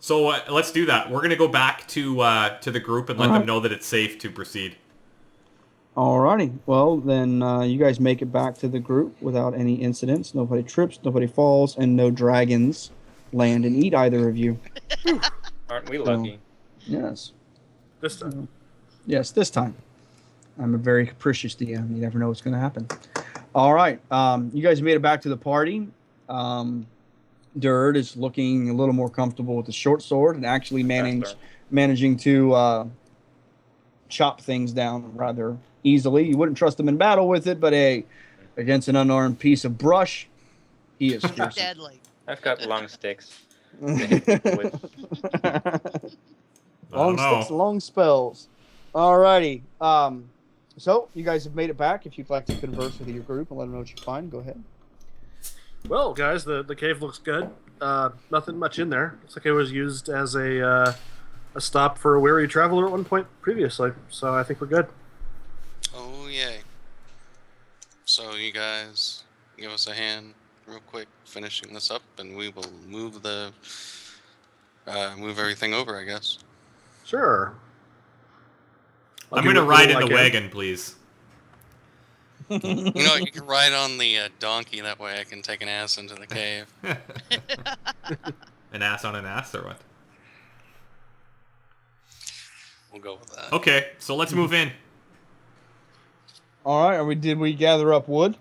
So let's do that. We're gonna go back to the group and let them know that it's safe to proceed. Alrighty. Well, then you guys make it back to the group without any incidents. Nobody trips, nobody falls, and no dragons land and eat either of you. Aren't we lucky? Yes. This time. Yes, this time. I'm a very capricious DM. You never know what's going to happen. All right. You guys made it back to the party. Dirt is looking a little more comfortable with the short sword and actually managing to chop things down rather easily. You wouldn't trust him in battle with it, but against an unarmed piece of brush, he is deadly. I've got long sticks. Long sticks, long spells. Alrighty. So you guys have made it back. If you'd like to converse with your group and let them know what you find, go ahead. Well, guys, the cave looks good. Nothing much in there. Looks like it was used as a stop for a weary traveler at one point previously. So I think we're good. Oh yay! So you guys give us a hand real quick finishing this up, and we will move everything over, I guess. Sure. I'm gonna ride in the wagon, please. You know, you can ride on the donkey. That way I can take an ass into the cave. An ass on an ass, or what? We'll go with that. Okay, so let's move in. All right. Did we gather up wood?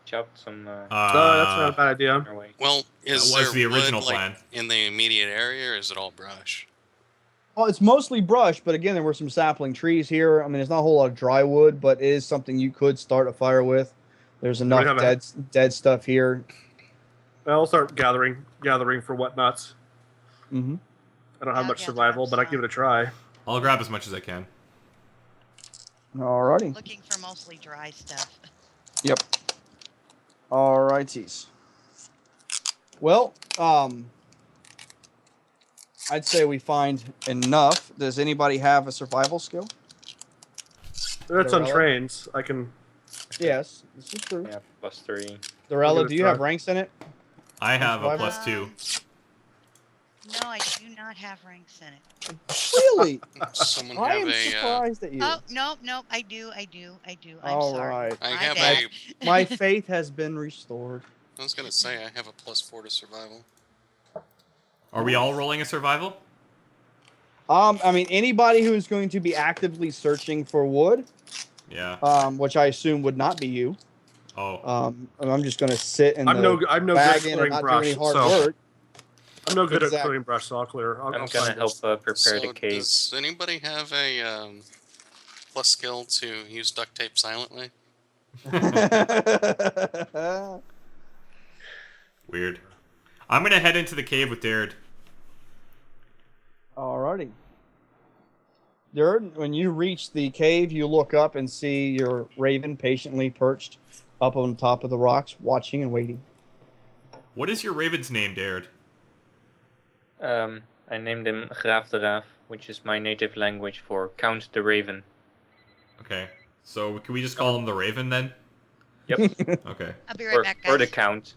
Chopped some. No, that's not a bad idea. Well, is that was there the original wood, plan. like, in the immediate area, or is it all brush? Well, it's mostly brush, but again, there were some sapling trees here. I mean, there's not a whole lot of dry wood, but it is something you could start a fire with. There's enough dead stuff here. I'll start gathering for whatnots. Mm-hmm. I don't have much survival, but I give it a try. I'll grab as much as I can. Alrighty. Looking for mostly dry stuff. Yep. Alrighties. Well, I'd say we find enough. Does anybody have a survival skill? That's on trains. I can. Yes, this is true. Yeah, +3. Dorella, do you have ranks in it? I have a +2. No, I do not have ranks in it. Really? Someone I have am surprised at you. Oh, no, I do. I'm All sorry. right. I have My faith has been restored. I was gonna say I have a +4 to survival. Are we all rolling a survival? I mean, anybody who is going to be actively searching for wood, which I assume would not be you. Oh. I'm just going to sit in I'm no good at clearing brush. Work. I'm no good at clearing brush, so I'll clear. I'm gonna help prepare the cave. Does anybody have a plus skill to use duct tape silently? Weird. I'm gonna head into the cave with Dared. Alrighty. Dared, when you reach the cave, you look up and see your raven patiently perched up on top of the rocks, watching and waiting. What is your raven's name, Dared? I named him Graaf de Raaf, which is my native language for Count the Raven. Okay. So can we just call him the Raven then? Yep. Okay. I'll be right back, guys. Or the Count.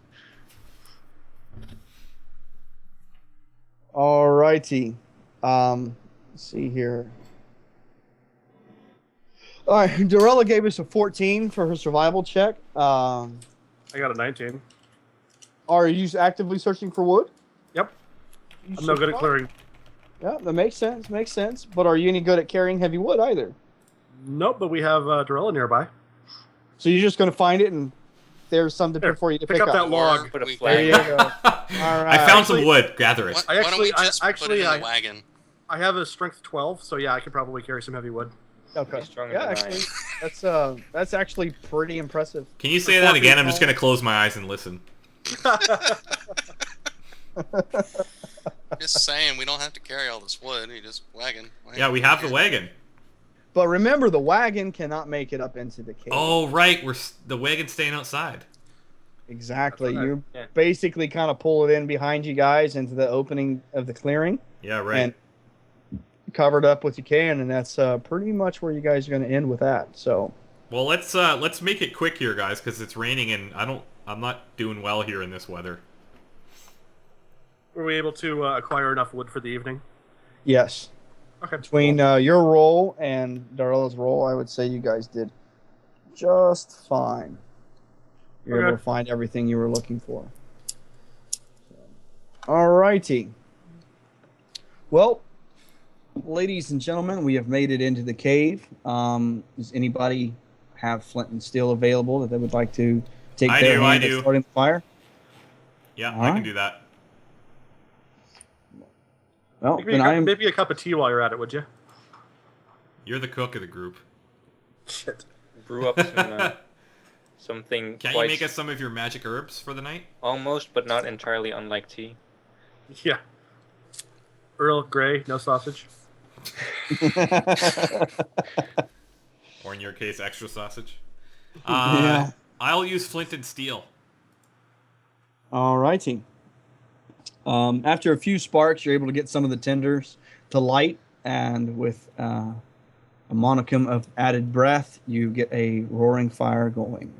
Alrighty. Let's see here. Alright, Dorella gave us a 14 for her survival check. I got a 19. Are you actively searching for wood? Yep. I'm no good at clearing. Yeah, that makes sense. But are you any good at carrying heavy wood either? Nope, but we have Dorella nearby. So you're just going to find it and there's something for you to pick up. That log. Put a There flag. you go. All right. I found some wood. Gather it. Why don't we just put it in the wagon? I have a strength 12, so yeah, I could probably carry some heavy wood. Okay. Stronger Yeah, than actually, that's actually pretty impressive. Can you say that again? I'm just gonna close my eyes and listen. Just saying, we don't have to carry all this wood. You just wagon. Yeah, we have the wagon. But remember, the wagon cannot make it up into the cave. Oh, right. The wagon's staying outside. Exactly. You basically kind of pull it in behind you guys into the opening of the clearing. Yeah, right. And covered up with you can, and that's pretty much where you guys are going to end with that. So. Well, let's make it quick here, guys, because it's raining and I'm not doing well here in this weather. Were we able to acquire enough wood for the evening? Yes. Okay. Between your roll and Darella's roll, I would say you guys did just fine. You're Okay. able to find everything you were looking for. All righty. Well, ladies and gentlemen, we have made it into the cave. Does anybody have flint and steel available that they would like to take their hand at starting the fire? Yeah, All I can right. do that. Well, Maybe, then I am. maybe a cup of tea while you're at it, would you? You're the cook of the group. Shit. Brew up some something Can't quite you make us some of your magic herbs for the night? almost, but not entirely unlike tea. Yeah. Earl Grey, no sausage. Or in your case, extra sausage? Yeah. I'll use flint and steel. All righty. After a few sparks, you're able to get some of the tinders to light, and with a monicum of added breath, you get a roaring fire going.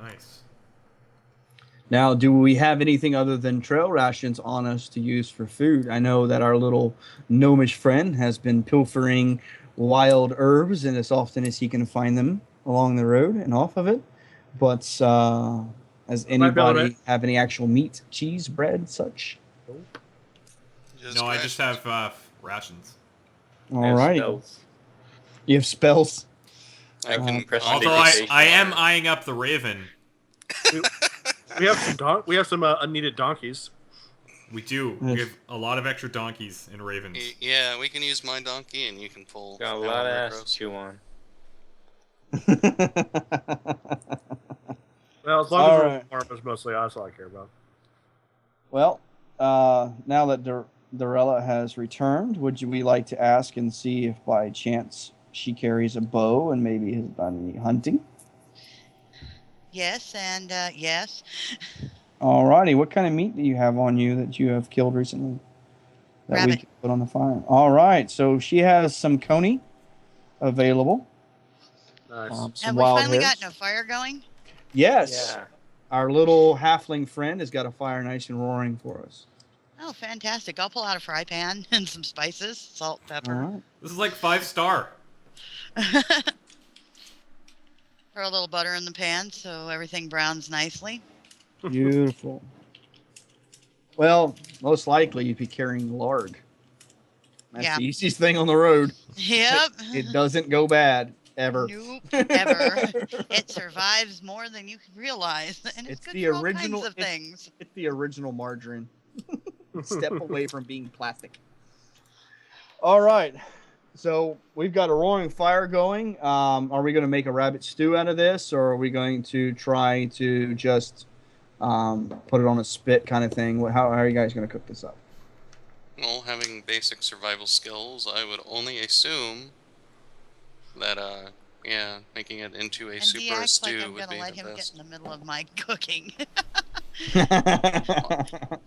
Nice. Now, do we have anything other than trail rations on us to use for food? I know that our little gnomish friend has been pilfering wild herbs and as often as he can find them along the road and off of it. But does anybody have any actual meat, cheese, bread, such? No, I just have rations. All righty. You have spells. I can Although I am eyeing up the raven. We have some unneeded donkeys. We do. We have a lot of extra donkeys and ravens. Yeah, we can use my donkey and you can pull. Got a lot of ass to chew on. Well, as long as we're farm is mostly that's all I care about. Well, now that Darella has returned, would we like to ask and see if by chance she carries a bow and maybe has done any hunting? Yes, and yes. Alrighty, what kind of meat do you have on you that you have killed recently? That we Rabbit. can put on the fire. Alright, so she has some coney available. Nice. Some Have we wild finally hares. gotten a fire going? Yes. Yeah. Our little halfling friend has got a fire nice and roaring for us. Oh, fantastic. I'll pull out a fry pan and some spices, salt, pepper. Alright. This is like 5-star. Throw a little butter in the pan so everything browns nicely. Beautiful. Well, most likely you'd be carrying larg. That's Yeah. the easiest thing on the road. Yep. It doesn't go bad, ever. Nope, ever. It survives more than you realize, and it's good the for all original. kinds of things. It's the original margarine. Step away from being plastic. All right. So we've got a roaring fire going. Are we going to make a rabbit stew out of this, or are we going to try to just put it on a spit kind of thing? How are you guys going to cook this up? Well, having basic survival skills, I would only assume that, making it into a And super he acts stew like I'm would gonna be let the him get best. in the middle of my cooking.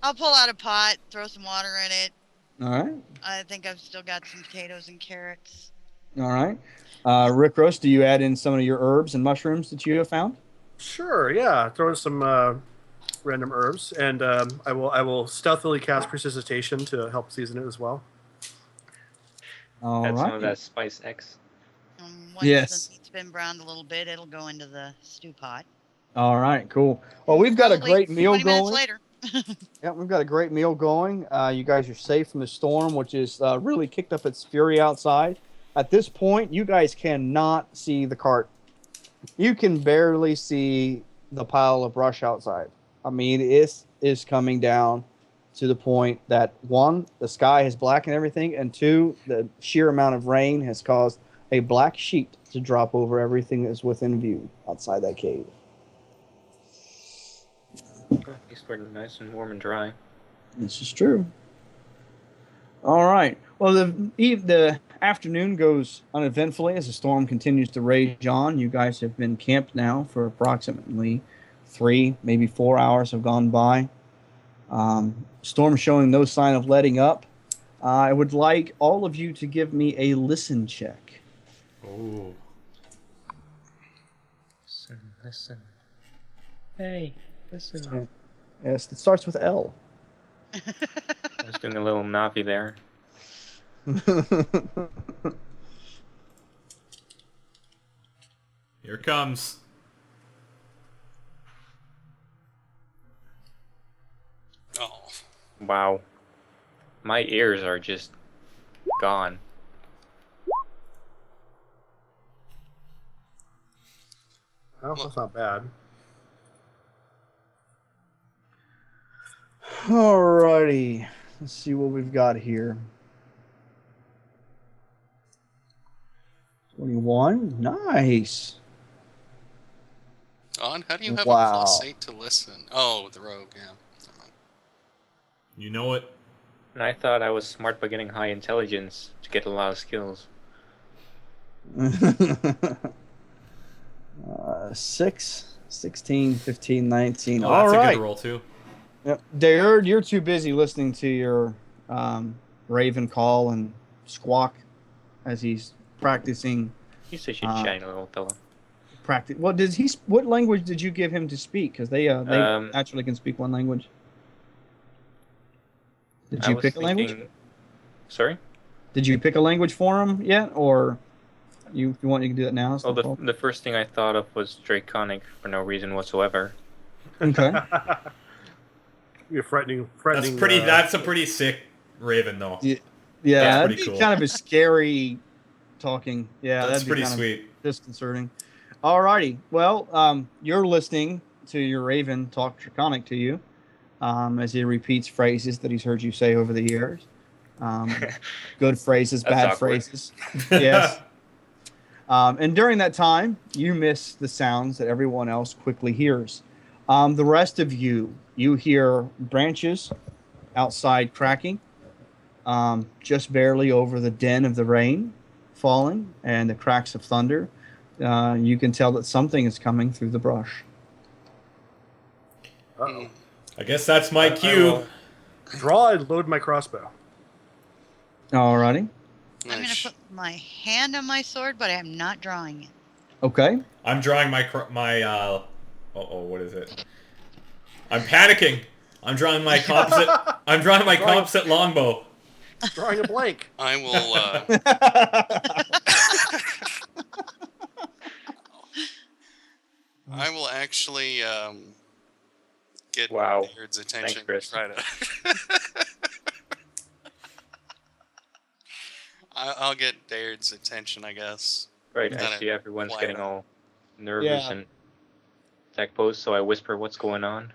I'll pull out a pot, throw some water in it. All right. I think I've still got some potatoes and carrots. All right. Rick Roast, do you add in some of your herbs and mushrooms that you have found? Sure, yeah. Throw in some random herbs, and I will stealthily cast precipitation to help season it as well. All Add right. some of that Spice X. Once Yes. the meat's been browned a little bit, it'll go into the stew pot. All right. Cool. Well, we've got a Probably great meal 20 minutes going. later. Yeah, we've got a great meal going. You guys are safe from the storm, which is really kicked up its fury outside. At this point, you guys cannot see the cart. You can barely see the pile of brush outside. I mean, it is coming down to the point that, one, the sky has blackened everything, and two, the sheer amount of rain has caused a black sheet to drop over everything that's within view outside that cave. At least we're nice and warm and dry. This is true. All right. Well, the afternoon goes uneventfully as the storm continues to rage on. You guys have been camped now for approximately 3, maybe 4 hours have gone by. Storm showing no sign of letting up. I would like all of you to give me a listen check. Oh. Listen. Hey, listen. Yes, it starts with L. I was doing a little Navi there. Here it comes. Oh. Wow. My ears are just gone. Oh, that's not bad. Alrighty. Let's see what we've got here. 21. Nice. On, how do you have Wow. a +8 to listen? Oh, the rogue, yeah. Never mind. You know it. And I thought I was smart by getting high intelligence to get a lot of skills. 6, 16, 15, 19. Oh, All that's a right. good roll too. Yep. Dare, you're too busy listening to your Raven call and squawk as he's practicing. He's such a shiny little fellow. What does he? What language did you give him to speak? Because they actually can speak one language. Did I you was pick a language? thinking- Sorry? Did you pick a language for him yet, or you want you can do that now? Well, the first thing I thought of was Draconic for no reason whatsoever. Okay. You're frightening. That's pretty. That's a pretty sick Raven, though. Yeah, That's that'd pretty be cool. kind of a scary talking. Yeah, That's that'd be pretty kind of sweet. disconcerting. Alrighty. Well, you're listening to your Raven talk Draconic to you as he repeats phrases that he's heard you say over the years. Good phrases, That's bad awkward. phrases. Yes. And during that time, you miss the sounds that everyone else quickly hears. The rest of you hear branches outside cracking, just barely over the din of the rain falling and the cracks of thunder. You can tell that something is coming through the brush. Uh-oh. I guess that's my I cue. will draw and load my crossbow. Alrighty. I'm going Nice. to put my hand on my sword, but I'm not drawing it. Okay. I'm drawing my what is it? I'm panicking. I'm drawing my composite. I'm drawing my composite longbow. Drawing a blank. I will, I will actually, get Wow. Daird's attention. Chris. Try to... I'll get Daird's attention, I guess. Right, Kinda I see everyone's quiet. getting all nervous Yeah. and attack pose, so I whisper what's going on.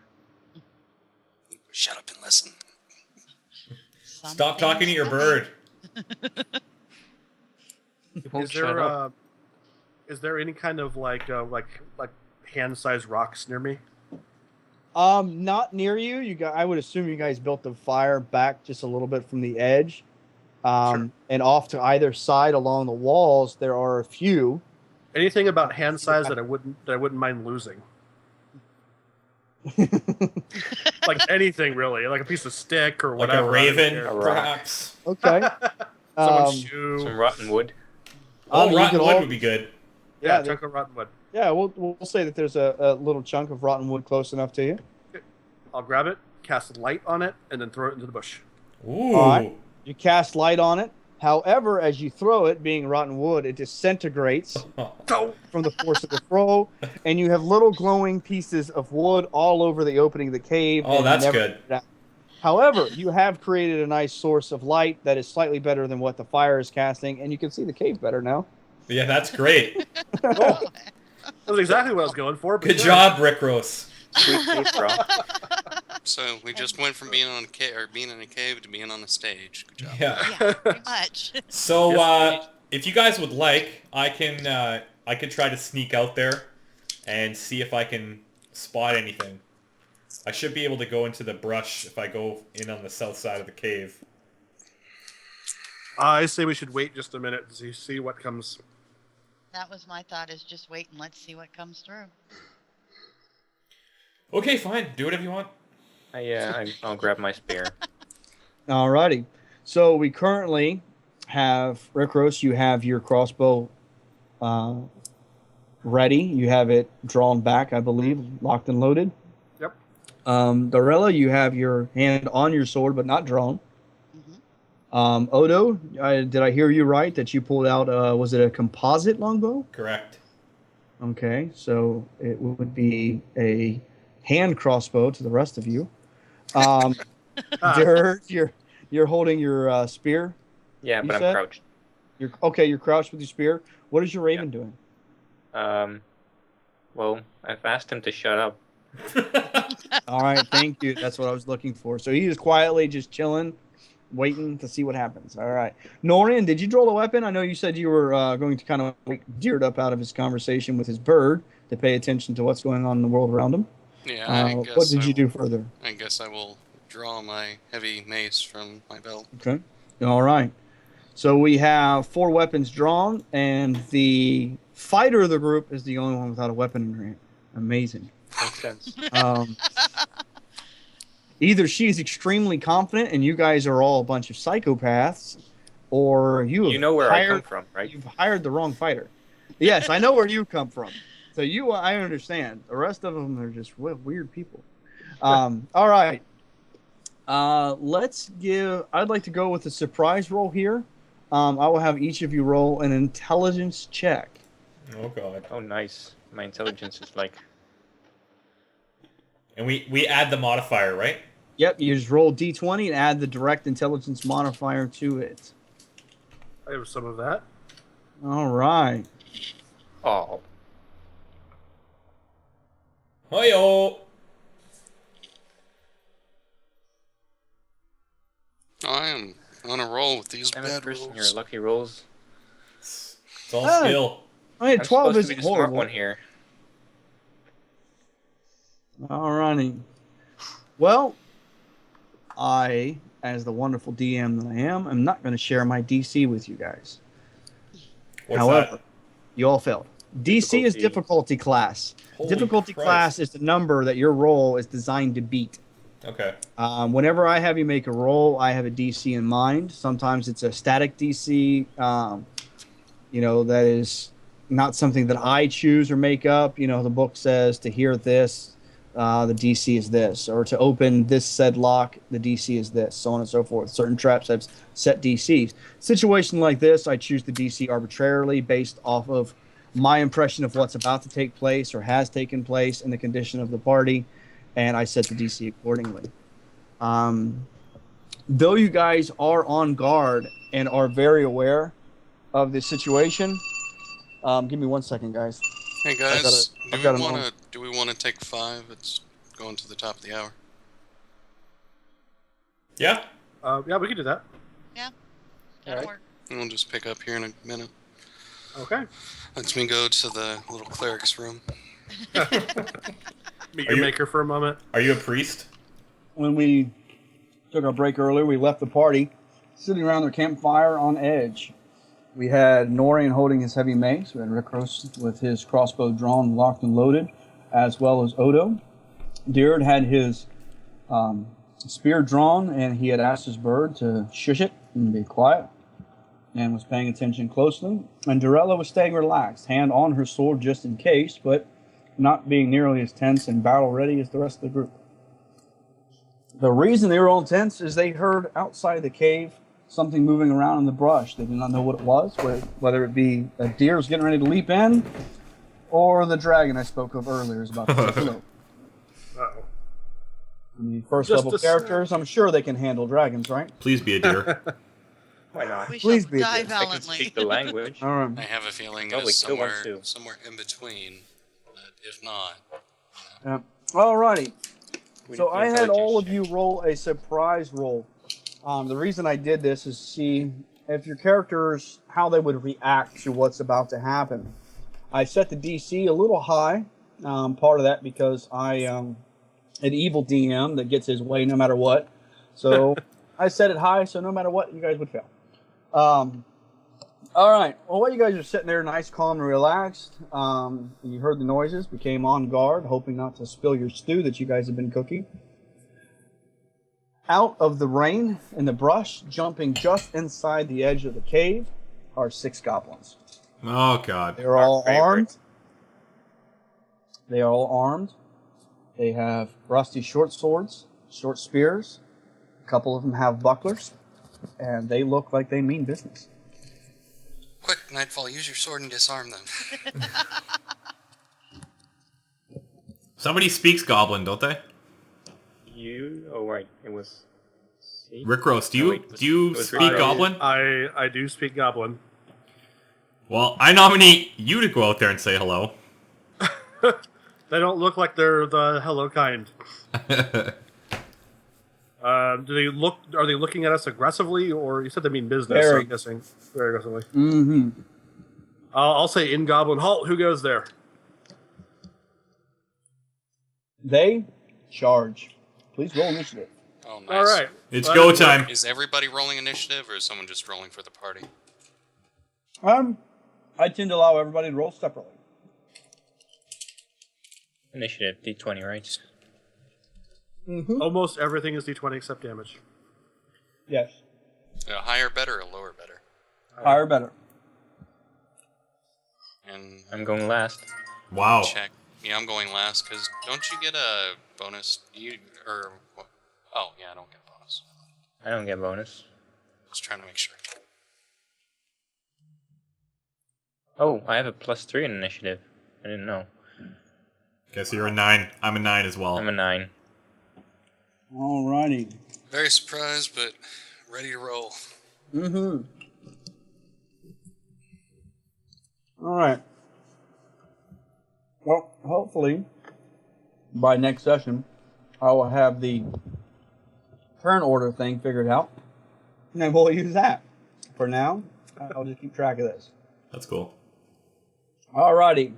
Shut up and listen. Stop talking to your bird. You won't Is shut there up. is there any kind of like hand-sized rocks near me? Not near you. I would assume you guys built the fire back just a little bit from the edge. Sure. And off to either side along the walls, there are a few. Anything about hand size that I wouldn't mind losing? Like anything really, like a piece of stick or Like whatever. a raven, A rock. perhaps. Okay. Someone's shoe. Some rotten wood. Oh, you rotten could wood all- would be good. Yeah, Yeah, chunk of rotten wood. Yeah, we'll say that there's a little chunk of rotten wood close enough to you. I'll grab it, cast light on it, and then throw it into the bush. Ooh. Alright. You cast light on it. However, as you throw it, being rotten wood, it disintegrates Oh, from the force of the throw, and you have little glowing pieces of wood all over the opening of the cave. Oh, and that's never good. get it out. However, you have created a nice source of light that is slightly better than what the fire is casting, and you can see the cave better now. Yeah, that's great. that was exactly what I was going for. But Good yeah. job, Rick Ross. Sweet cave rock. So we just went from being on a being in a cave to being on a stage. Good job. Yeah. Yeah, pretty much. So, Yes, if you guys would like, I can try to sneak out there and see if I can spot anything. I should be able to go into the brush if I go in on the south side of the cave. I say we should wait just a minute to see what comes. That was my thought, is just wait and let's see what comes through. Okay, fine. Do whatever you want. I'll grab my spear. Alrighty. So we currently have, Rick Ross, you have your crossbow ready. You have it drawn back, I believe, locked and loaded. Yep. Dorella, you have your hand on your sword, but not drawn. Odo, did I hear you right that you pulled out, was it a composite longbow? Correct. Okay, so it would be a hand crossbow to the rest of you. Dirt, you're holding your spear. Yeah, You but I'm said? crouched. You're crouched with your spear. What is your raven doing? Well, I've asked him to shut up. All right, thank you. That's what I was looking for. So he is quietly just chilling, waiting to see what happens. All right. Norian, did you draw the weapon? I know you said you were going to kind of like Deered up out of his conversation with his bird to pay attention to what's going on in the world around him. Yeah, I guess what did you do further? I guess I will draw my heavy mace from my belt. Okay. All right. So we have 4 weapons drawn, and the fighter of the group is the only one without a weapon in her hand. Amazing. Makes sense. Either she's extremely confident and you guys are all a bunch of psychopaths, or you know where I come from, right? You've hired the wrong fighter. Yes, I know where you come from. So I understand. The rest of them are just weird people. All right. I'd like to go with a surprise roll here. I will have each of you roll an intelligence check. Oh, God. Oh, nice. My intelligence is like... And we add the modifier, right? Yep, you just roll D20 and add the direct intelligence modifier to it. I have some of that. All right. Oh. Hi-yo! I am on a roll with these I'm bad cursing your rolls. lucky rolls. It's all skill. I had I'm 12 supposed is to be the smart horrible. one here. All righty. Well, I, as the wonderful DM that I am not going to share my DC with you guys. What's However, that? you all failed. DC is Difficulty. difficulty class. Holy Difficulty Christ. class is the number that your roll is designed to beat. Okay. Whenever I have you make a roll, I have a DC in mind. Sometimes it's a static DC, that is not something that I choose or make up. The book says to hear this, the DC is this, or to open this said lock, the DC is this, so on and so forth. Certain traps have set DCs. Situation like this, I choose the DC arbitrarily based off of my impression of what's about to take place or has taken place in the condition of the party, and I set the DC accordingly. Though you guys are on guard and are very aware of the situation, give me 1 second, guys. Hey guys, I've got do we want to take 5? It's going to the top of the hour. Yeah? Yeah, we can do that. That'll Alright. work. And we'll just pick up here in a minute. Okay. Lets me go to the little cleric's room. Meet Are your you- maker for a moment. Are you a priest? When we took our break earlier, we left the party sitting around their campfire on edge. We had Norian holding his heavy mace. We had Rickros with his crossbow drawn, locked, and loaded, as well as Odo. Deard had his spear drawn, and he had asked his bird to shush it and be quiet, and was paying attention closely. And Dorella was staying relaxed, hand on her sword just in case, but not being nearly as tense and battle ready as the rest of the group. The reason they were all tense is they heard outside the cave something moving around in the brush. They did not know what it was, whether it be a deer was getting ready to leap in, or the dragon I spoke of earlier is about to take it over. Uh-oh. The first Just level a- characters, I'm sure they can handle dragons, right? Please be a deer. Why not? We Please shall be die there. I can valiantly. speak the language. All right. I have a feeling Probably it's kill one somewhere too. in between. But if not, Yeah. All righty. We So need I had intelligence all of check. you roll a surprise roll. The reason I did this is see if your characters, how they would react to what's about to happen. I set the DC a little high. Part of that because I an evil DM that gets his way no matter what. So I set it high, so no matter what, you guys would fail. All right. Well, while you guys are sitting there nice, calm, and relaxed, you heard the noises, became on guard, hoping not to spill your stew that you guys have been cooking. Out of the rain and the brush, jumping just inside the edge of the cave, are 6 goblins. Oh, God. They're all favorite. armed. They are all armed. They have rusty short swords, short spears. A couple of them have bucklers, and they look like they mean business. Quick, Nightfall, use your sword and disarm them. Somebody speaks Goblin, don't they? Oh, right. It was... C? Rick Roast, do No, you wait, do you it was speak Rick Roast. Goblin? I do speak Goblin. Well, I nominate you to go out there and say hello. They don't look like they're the hello kind. Do they look? Are they looking at us aggressively, or you said they mean business? So Very. I'm guessing very aggressively. Mm-hmm. I'll say in Goblin Halt. Who goes there? They charge. Please roll initiative. Oh, nice. All right. It's Well, go time. Is everybody rolling initiative, or is someone just rolling for the party? I tend to allow everybody to roll separately. Initiative, D20, right? Mm-hmm. Almost everything is D20 except damage. Yes. Higher better or lower better? Higher better. And I'm going last. Wow. check. Yeah, I'm going last, because don't you get a bonus? Oh, yeah, I don't get a bonus. I don't get bonus. Just trying to make sure. Oh, I have a +3 in initiative. I didn't know. Guess you're a 9. I'm a 9 as well. I'm a 9. Alrighty. Very surprised, but ready to roll. Mm-hmm. Alright. Well, hopefully, by next session, I will have the turn order thing figured out. And then we'll use that. For now, I'll just keep track of this. That's cool. Alrighty.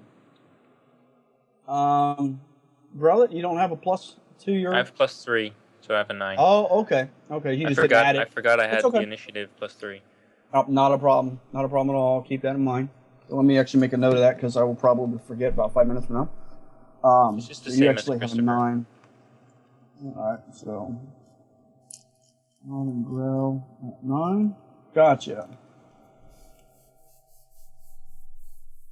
Brother, you don't have a plus to your... I have +3, so I have a 9. Oh, okay. Okay, you I just didn't add I it. forgot I had It's okay. the initiative +3. Oh, not a problem. Not a problem at all. I'll keep that in mind. So let me actually make a note of that because I will probably forget about 5 minutes from now. It's just the so same you as actually have a Christopher. 9. Alright, so... On and grow at 9. Gotcha.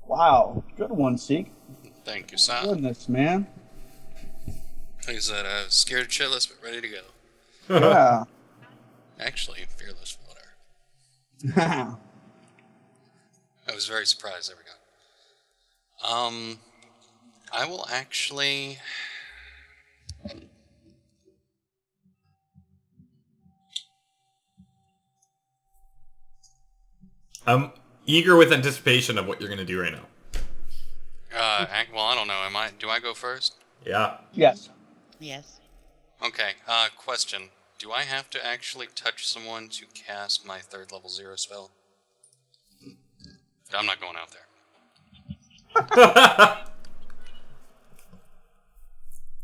Wow. Good one, Seek. Thank you, Sam. Goodness, man. Like I said, scared shitless, but ready to go. Yeah. Actually, fearless, whatever. I was very surprised. There we go. I will actually... I'm eager with anticipation of what you're going to do right now. well, I don't know. Do I go first? Yeah. Yes. Yes. Okay, question. Do I have to actually touch someone to cast my 3rd level 0 spell? I'm not going out there.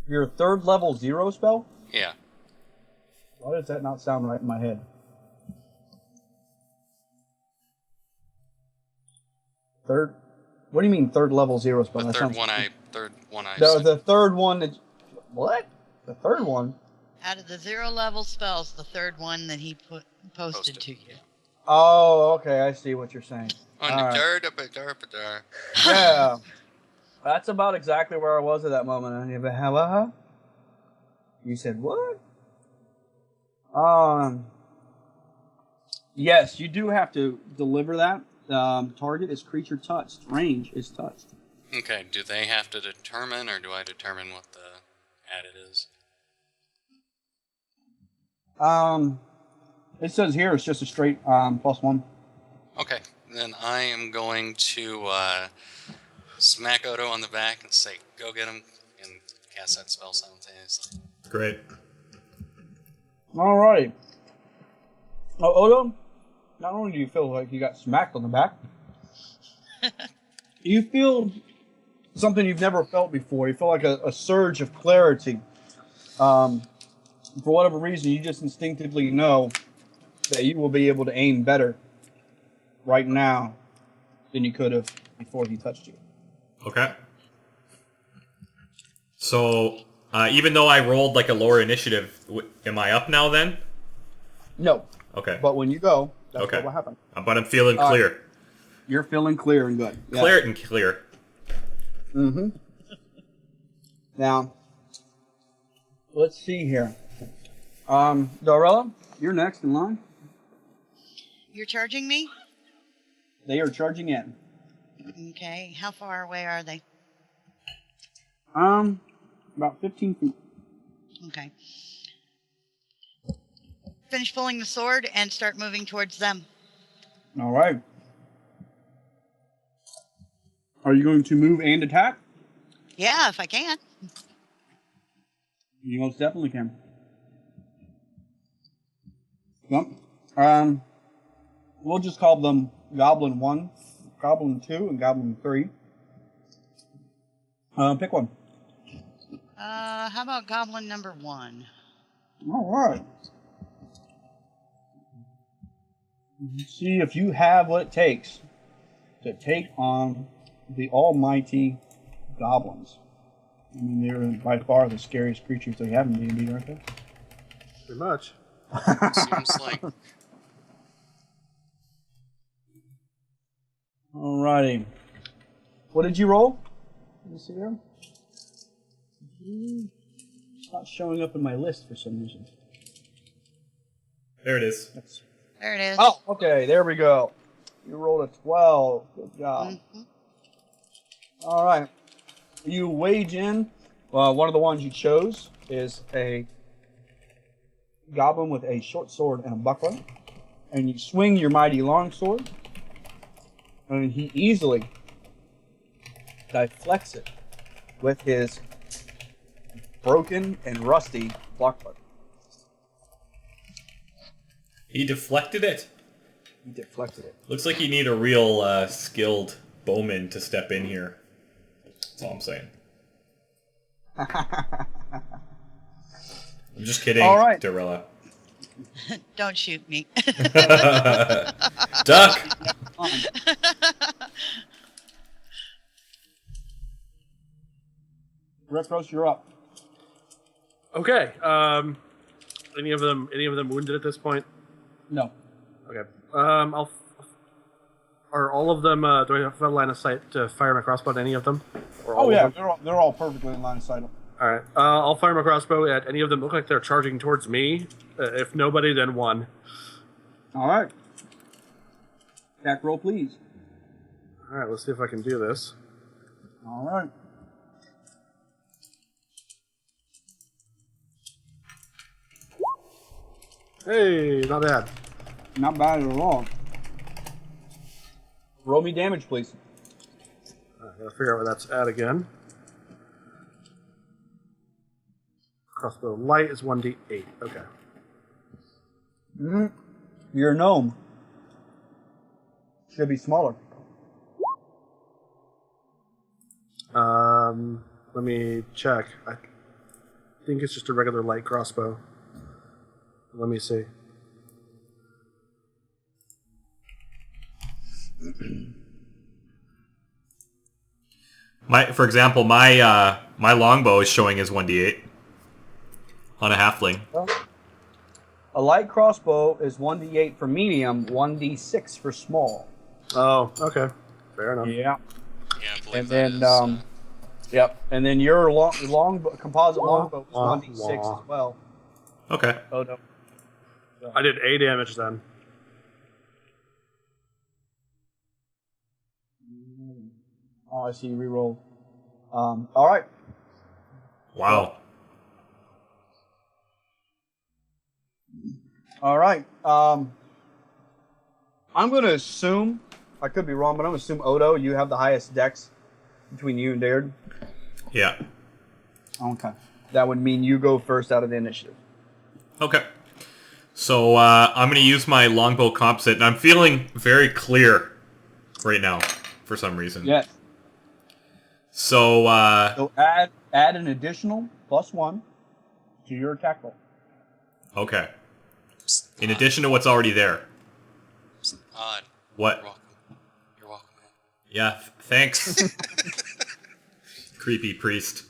Your 3rd level 0 spell? Yeah. Why does that not sound right in my head? Third? What do you mean 3rd level 0 spell? The That third sounds- one I The 3rd one that... What? The 3rd one? Out of the 0 level spells, the 3rd one that he posted to you. Oh, okay. I see what you're saying. On All the right. dar. Yeah. That's about exactly where I was at that moment. You said what? Yes, you do have to deliver that. Target is creature touched. Range is touched. Okay, do they have to determine, or do I determine what the added is? It says here it's just a straight +1. Okay, then I am going to smack Odo on the back and say, go get him, and cast that spell simultaneously. Great. Alrighty. Oh, Odo, not only do you feel like you got smacked on the back, you feel something you've never felt before. You feel like a surge of clarity. For whatever reason, you just instinctively know that you will be able to aim better right now than you could have before he touched you. Okay. So, even though I rolled like a lower initiative, am I up now then? No, Okay. but when you go, that's Okay. what will happen. But I'm feeling clear. You're feeling clear and good. Yeah. Clear and clear. Mm-hmm. Now, Let's see here. Darella, you're next in line. You're charging me? They are charging in. Okay. How far away are they? About 15 feet. Okay. Finish pulling the sword and start moving towards them. All right. Are you going to move and attack? Yeah, if I can. You most definitely can. Yep. We'll just call them Goblin 1, Goblin 2, and Goblin 3. Pick one. How about Goblin number 1? All right. See if you have what it takes to take on the almighty goblins. I mean, they're by far the scariest creatures they have in D&D, aren't they? Pretty much. Seems like Alrighty. What did you roll? Let me see here. It's not showing up in my list for some reason. There it is. There it is. Oh, okay. There we go. You rolled a 12. Good job. Mm-hmm. All right. You wage in. One of the ones you chose is a goblin with a short sword and a buckler. And you swing your mighty longsword. And he easily deflects it with his broken and rusty buckler. He deflected it. He deflected it. Looks like you need a real skilled bowman to step in here. That's all I'm saying. I'm just kidding, All right. Darella. Don't shoot me. Duck! Retros, you're up. Okay. Any of them wounded at this point? No. Okay. Are all of them? Do I have a line of sight to fire my crossbow at any of them? Or all Oh of yeah, them? they're all perfectly in line of sight. All right. I'll fire my crossbow at any of them. Look like they're charging towards me. If nobody, then one. All right. Attack roll, please. All right. Let's see if I can do this. All right. Hey, not bad. Not bad at all. Roll me damage, please. I gotta figure out where that's at again. Crossbow light is 1d8. Okay. Mm-hmm. You're a gnome. Should be smaller. Let me check. I think it's just a regular light crossbow. Let me see. For example, my longbow is showing as 1d8 on a halfling. Well, a light crossbow is 1d8 for medium, 1d6 for small. Oh, okay. Fair enough. Yeah. yeah, I believe And that then, is, yep. And then your composite longbow is 1d6 as well. Okay. Oh no. I did A damage then. Oh, I see. Reroll. All right. Wow. All right. I'm going to assume, I could be wrong, but I'm going to assume, Odo, you have the highest dex between you and Dared. Yeah. Okay. That would mean you go first out of the initiative. Okay. So I'm going to use my longbow composite, and I'm feeling very clear right now for some reason. Yes. So So add an additional +1 to your attack roll. okay. In addition to what's already there. odd. What? You're welcome. You're welcome, man. Yeah. Thanks. Creepy priest.